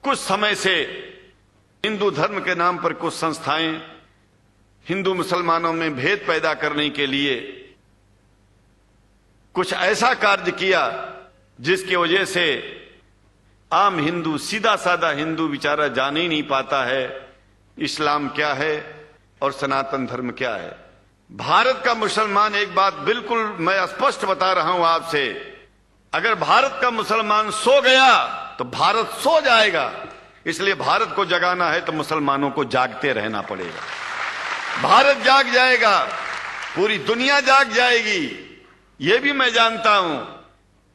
कुछ समय से हिंदू धर्म के नाम पर कुछ संस्थाएं हिंदू मुसलमानों में भेद पैदा करने के लिए कुछ ऐसा कार्य किया जिसकी वजह से आम हिंदू, सीधा साधा हिंदू बेचारा जान ही नहीं पाता है इस्लाम क्या है और सनातन धर्म क्या है। भारत का मुसलमान, एक बात बिल्कुल मैं स्पष्ट बता रहा हूं आपसे, अगर भारत का मुसलमान सो गया तो भारत सो जाएगा। इसलिए भारत को जगाना है तो मुसलमानों को जागते रहना पड़ेगा। भारत जाग जाएगा, पूरी दुनिया जाग जाएगी। यह भी मैं जानता हूं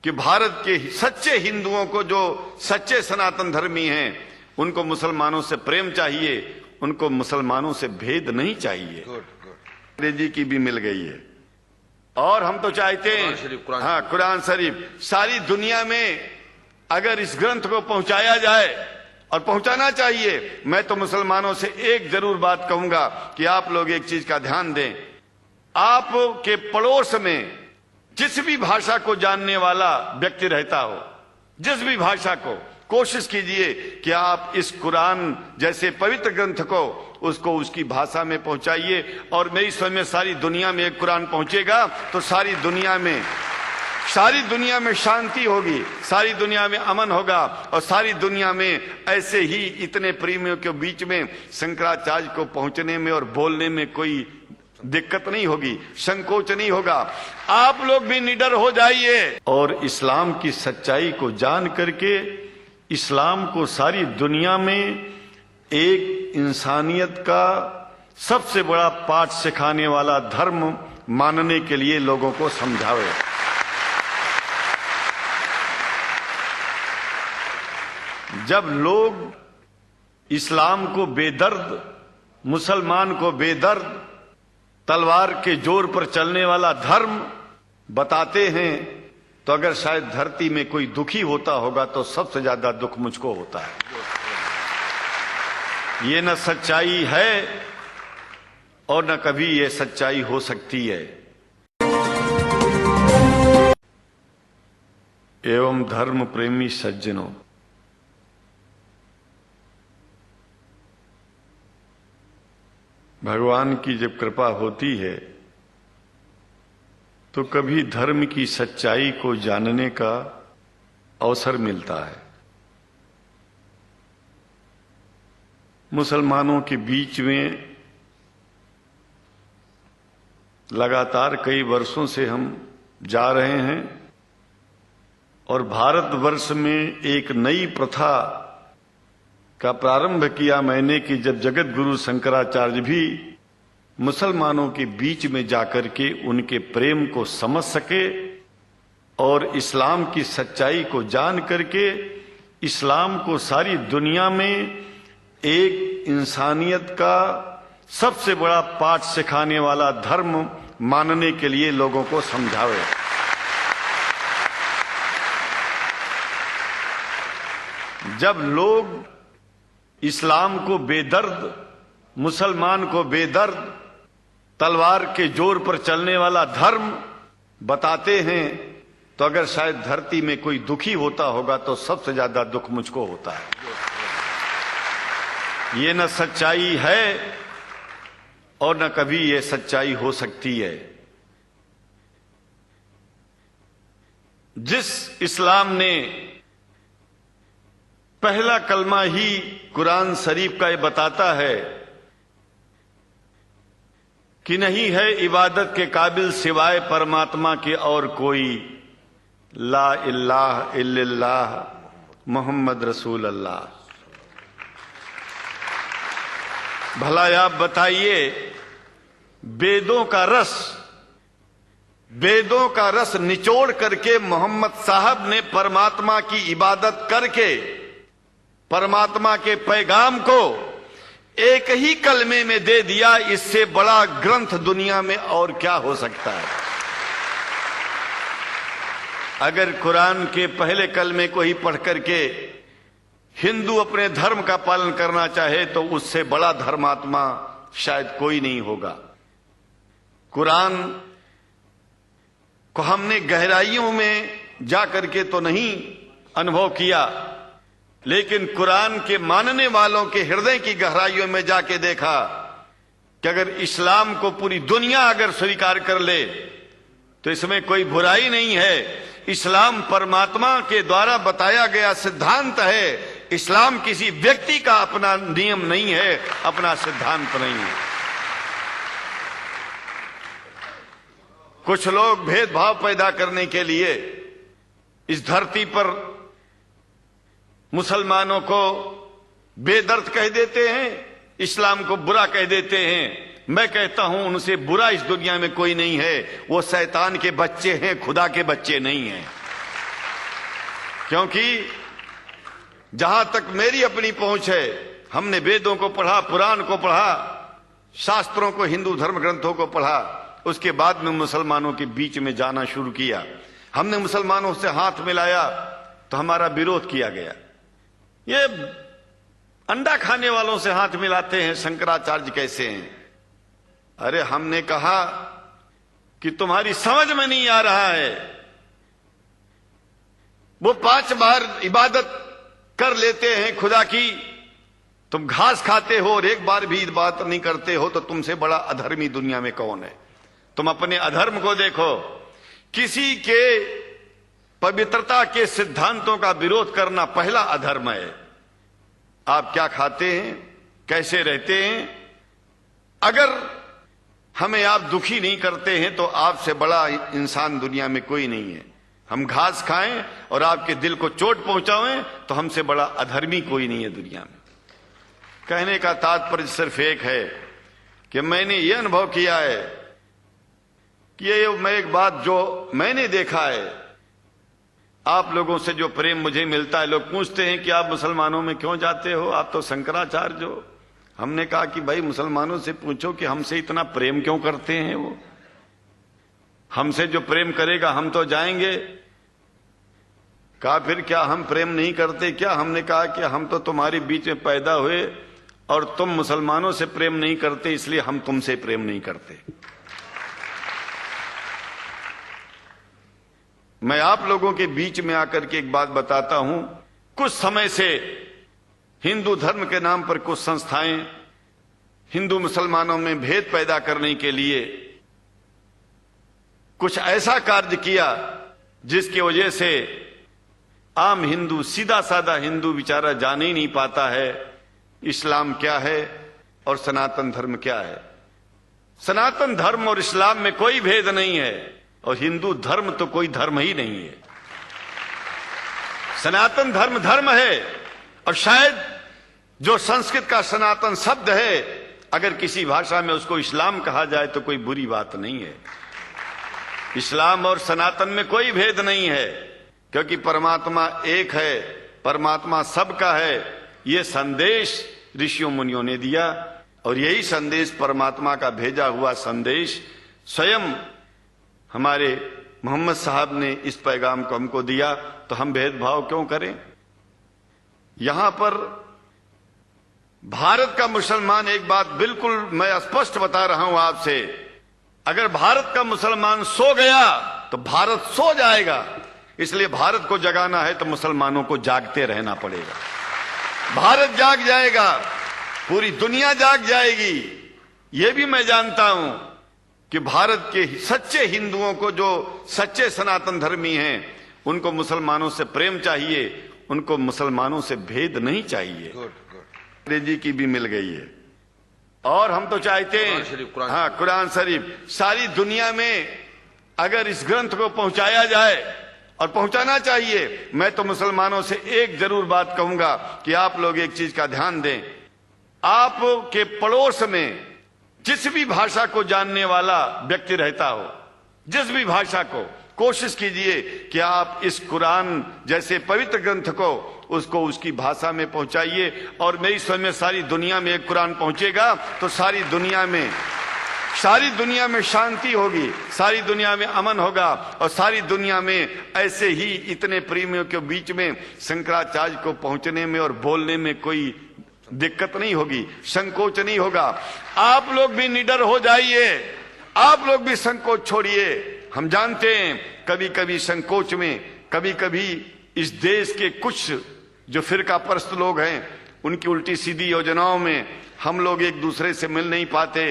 कि भारत के सच्चे हिंदुओं को, जो सच्चे सनातन धर्मी हैं, उनको मुसलमानों से प्रेम चाहिए, उनको मुसलमानों से भेद नहीं चाहिए। अंग्रेजी की भी मिल गई है और हम तो चाहते हैं हाँ, कुरान शरीफ सारी दुनिया में अगर इस ग्रंथ को पहुंचाया जाए, और पहुंचाना चाहिए। मैं तो मुसलमानों से एक जरूर बात कहूंगा कि आप लोग एक चीज का ध्यान दें, आपके पड़ोस में जिस भी भाषा को जानने वाला व्यक्ति रहता हो, जिस भी भाषा को, कोशिश कीजिए कि आप इस कुरान जैसे पवित्र ग्रंथ को उसको उसकी भाषा में पहुंचाइए। और मेरी समझ में सारी दुनिया में एक कुरान पहुंचेगा तो सारी दुनिया में शांति होगी, सारी दुनिया में अमन होगा और सारी दुनिया में ऐसे ही इतने प्रेमियों के बीच में शंकराचार्य को पहुंचने में और बोलने में कोई दिक्कत नहीं होगी, संकोच नहीं होगा। आप लोग भी निडर हो जाइए और इस्लाम की सच्चाई को जान करके इस्लाम को सारी दुनिया में एक इंसानियत का सबसे बड़ा पाठ सिखाने वाला धर्म मानने के लिए लोगों को समझावे। जब लोग इस्लाम को बेदर्द, मुसलमान को बेदर्द, तलवार के जोर पर चलने वाला धर्म बताते हैं, तो अगर शायद धरती में कोई दुखी होता होगा तो सबसे ज्यादा दुख मुझको होता है। ये न सच्चाई है और न कभी ये सच्चाई हो सकती है। एवं धर्म प्रेमी सज्जनों, भगवान की जब कृपा होती है तो कभी धर्म की सच्चाई को जानने का अवसर मिलता है। मुसलमानों के बीच में लगातार कई वर्षों से हम जा रहे हैं और भारतवर्ष में एक नई प्रथा का प्रारंभ किया मैंने कि जब जगत गुरु शंकराचार्य भी मुसलमानों के बीच में जाकर के उनके प्रेम को समझ सके और इस्लाम की सच्चाई को जान करके इस्लाम को सारी दुनिया में एक इंसानियत का सबसे बड़ा पाठ सिखाने वाला धर्म मानने के लिए लोगों को समझावे। जब लोग इस्लाम को बेदर्द, मुसलमान को बेदर्द, तलवार के जोर पर चलने वाला धर्म बताते हैं, तो अगर शायद धरती में कोई दुखी होता होगा तो सबसे ज्यादा दुख मुझको होता है। ये न सच्चाई है और न कभी ये सच्चाई हो सकती है। जिस इस्लाम ने पहला कलमा ही कुरान शरीफ का ये बताता है कि नहीं है इबादत के काबिल सिवाय परमात्मा के और कोई, ला इलाहा इल्लल्लाह मोहम्मद रसूल अल्लाह। भला आप बताइए, वेदों का रस निचोड़ करके मोहम्मद साहब ने परमात्मा की इबादत करके परमात्मा के पैगाम को एक ही कलमे में दे दिया। इससे बड़ा ग्रंथ दुनिया में और क्या हो सकता है। अगर कुरान के पहले कलमे को ही पढ़ करके हिंदू अपने धर्म का पालन करना चाहे तो उससे बड़ा धर्मात्मा शायद कोई नहीं होगा। कुरान को हमने गहराइयों में जा करके तो नहीं अनुभव किया, लेकिन कुरान के मानने वालों के हृदय की गहराइयों में जाके देखा कि अगर इस्लाम को पूरी दुनिया अगर स्वीकार कर ले तो इसमें कोई बुराई नहीं है। इस्लाम परमात्मा के द्वारा बताया गया सिद्धांत है। इस्लाम किसी व्यक्ति का अपना नियम नहीं है, अपना सिद्धांत नहीं है। कुछ लोग भेदभाव पैदा करने के लिए इस धरती पर मुसलमानों को बेदर्द कह देते हैं, इस्लाम को बुरा कह देते हैं। मैं कहता हूं उनसे बुरा इस दुनिया में कोई नहीं है। वो शैतान के बच्चे हैं, खुदा के बच्चे नहीं हैं। क्योंकि जहां तक मेरी अपनी पहुंच है, हमने वेदों को पढ़ा, पुराण को पढ़ा, शास्त्रों को, हिंदू धर्म ग्रंथों को पढ़ा। उसके बाद में मुसलमानों के बीच में जाना शुरू किया। हमने मुसलमानों से हाथ मिलाया तो हमारा विरोध किया गया। ये अंडा खाने वालों से हाथ मिलाते हैं, शंकराचार्य कैसे हैं? अरे हमने कहा कि तुम्हारी समझ में नहीं आ रहा है। वो 5 बार इबादत कर लेते हैं खुदा की, तुम घास खाते हो और एक बार भी इबादत नहीं करते हो, तो तुमसे बड़ा अधर्मी दुनिया में कौन है? तुम अपने अधर्म को देखो। किसी के पवित्रता के सिद्धांतों का विरोध करना पहला अधर्म है। आप क्या खाते हैं, कैसे रहते हैं, अगर हमें आप दुखी नहीं करते हैं तो आपसे बड़ा इंसान दुनिया में कोई नहीं है। हम घास खाएं और आपके दिल को चोट पहुंचाएं तो हमसे बड़ा अधर्मी कोई नहीं है दुनिया में। कहने का तात्पर्य सिर्फ एक है कि मैंने ये अनुभव किया है कि ये मैं एक बात जो मैंने देखा है, आप लोगों से जो प्रेम मुझे मिलता है, लोग पूछते हैं कि आप मुसलमानों में क्यों जाते हो, आप तो शंकराचार्य हो। हमने कहा कि भाई मुसलमानों से पूछो कि हमसे इतना प्रेम क्यों करते हैं। वो हमसे जो प्रेम करेगा हम तो जाएंगे। कहा फिर क्या हम प्रेम नहीं करते क्या? हमने कहा कि हम तो तुम्हारे बीच में पैदा हुए और तुम मुसलमानों से प्रेम नहीं करते, इसलिए हम तुमसे प्रेम नहीं करते। मैं आप लोगों के बीच में आकर के एक बात बताता हूं। कुछ समय से हिंदू धर्म के नाम पर कुछ संस्थाएं हिंदू मुसलमानों में भेद पैदा करने के लिए कुछ ऐसा कार्य किया जिसकी वजह से आम हिंदू, सीधा साधा हिंदू बेचारा जान ही नहीं पाता है इस्लाम क्या है और सनातन धर्म क्या है। सनातन धर्म और इस्लाम में कोई भेद नहीं है और हिंदू धर्म तो कोई धर्म ही नहीं है। सनातन धर्म धर्म है और शायद जो संस्कृत का सनातन शब्द है, अगर किसी भाषा में उसको इस्लाम कहा जाए तो कोई बुरी बात नहीं है। इस्लाम और सनातन में कोई भेद नहीं है, क्योंकि परमात्मा एक है, परमात्मा सबका है। ये संदेश ऋषियों मुनियों ने दिया और यही संदेश परमात्मा का भेजा हुआ संदेश स्वयं हमारे मोहम्मद साहब ने इस पैगाम को हमको दिया। तो हम भेदभाव क्यों करें? यहां पर भारत का मुसलमान, एक बात बिल्कुल मैं स्पष्ट बता रहा हूं आपसे, अगर भारत का मुसलमान सो गया तो भारत सो जाएगा। इसलिए भारत को जगाना है तो मुसलमानों को जागते रहना पड़ेगा। भारत जाग जाएगा, पूरी दुनिया जाग जाएगी। यह भी मैं जानता हूं कि भारत के सच्चे हिंदुओं को, जो सच्चे सनातन धर्मी हैं, उनको मुसलमानों से प्रेम चाहिए, उनको मुसलमानों से भेद नहीं चाहिए। अंग्रेजी की भी मिल गई है और हम तो चाहते हैं, हाँ, कुरान शरीफ सारी दुनिया में अगर इस ग्रंथ को पहुंचाया जाए, और पहुंचाना चाहिए। मैं तो मुसलमानों से एक जरूर बात कहूंगा कि आप लोग एक चीज का ध्यान दें। आपके पड़ोस में जिस भी भाषा को जानने वाला व्यक्ति रहता हो, जिस भी भाषा को, कोशिश कीजिए कि आप इस कुरान जैसे पवित्र ग्रंथ को उसको उसकी भाषा में पहुंचाइए। और मेरी समझ में सारी दुनिया में एक कुरान पहुंचेगा तो सारी दुनिया में शांति होगी, सारी दुनिया में अमन होगा और सारी दुनिया में ऐसे ही इतने प्रेमियों के बीच में शंकराचार्य को पहुंचने में और बोलने में कोई दिक्कत नहीं होगी, संकोच नहीं होगा। आप लोग भी निडर हो जाइए, आप लोग भी संकोच छोड़िए। हम जानते हैं कभी कभी संकोच में, कभी कभी इस देश के कुछ जो फिरका परस्त लोग हैं, उनकी उल्टी सीधी योजनाओं में हम लोग एक दूसरे से मिल नहीं पाते।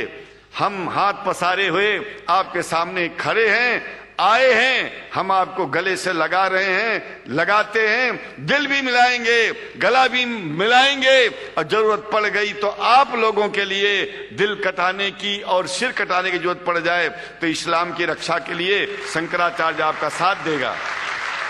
हम हाथ पसारे हुए आपके सामने खड़े हैं, आए हैं, हम आपको गले से लगा रहे हैं, लगाते हैं, दिल भी मिलाएंगे, गला भी मिलाएंगे, और जरूरत पड़ गई तो आप लोगों के लिए दिल कटाने की और सिर कटाने की जरूरत पड़ जाए तो इस्लाम की रक्षा के लिए शंकराचार्य आपका साथ देगा।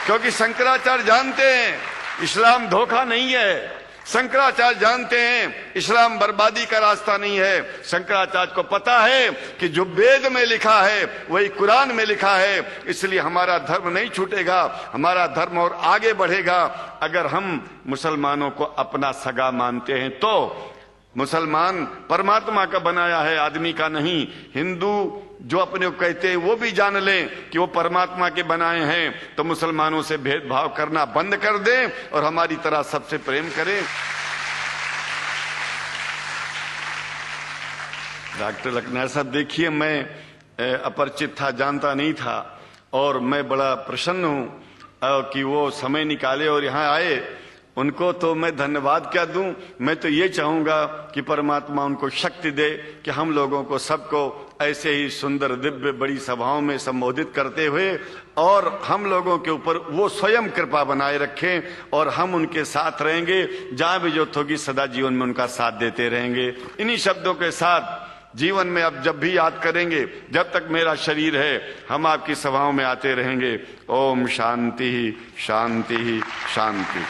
क्योंकि शंकराचार्य जानते हैं इस्लाम धोखा नहीं है, शंकराचार्य जानते हैं इस्लाम बर्बादी का रास्ता नहीं है। शंकराचार्य को पता है कि जो वेद में लिखा है वही कुरान में लिखा है, इसलिए हमारा धर्म नहीं छूटेगा, हमारा धर्म और आगे बढ़ेगा। अगर हम मुसलमानों को अपना सगा मानते हैं तो मुसलमान परमात्मा का बनाया है, आदमी का नहीं। हिंदू जो अपने को कहते हैं वो भी जान लें कि वो परमात्मा के बनाए हैं, तो मुसलमानों से भेदभाव करना बंद कर दें और हमारी तरह सबसे प्रेम करें। डॉक्टर लखनायत साहब, देखिए मैं अपरिचित था, जानता नहीं था, और मैं बड़ा प्रसन्न हूं कि वो समय निकाले और यहाँ आए। उनको तो मैं धन्यवाद क्या दूं, मैं तो ये चाहूंगा कि परमात्मा उनको शक्ति दे कि हम लोगों को सबको ऐसे ही सुंदर दिव्य बड़ी सभाओं में संबोधित करते हुए और हम लोगों के ऊपर वो स्वयं कृपा बनाए रखें, और हम उनके साथ रहेंगे, जहां भी जरूरत होगी सदा जीवन में उनका साथ देते रहेंगे। इन्हीं शब्दों के साथ जीवन में अब जब भी याद करेंगे, जब तक मेरा शरीर है, हम आपकी सभाओं में आते रहेंगे। ओम शांति शांति शांति।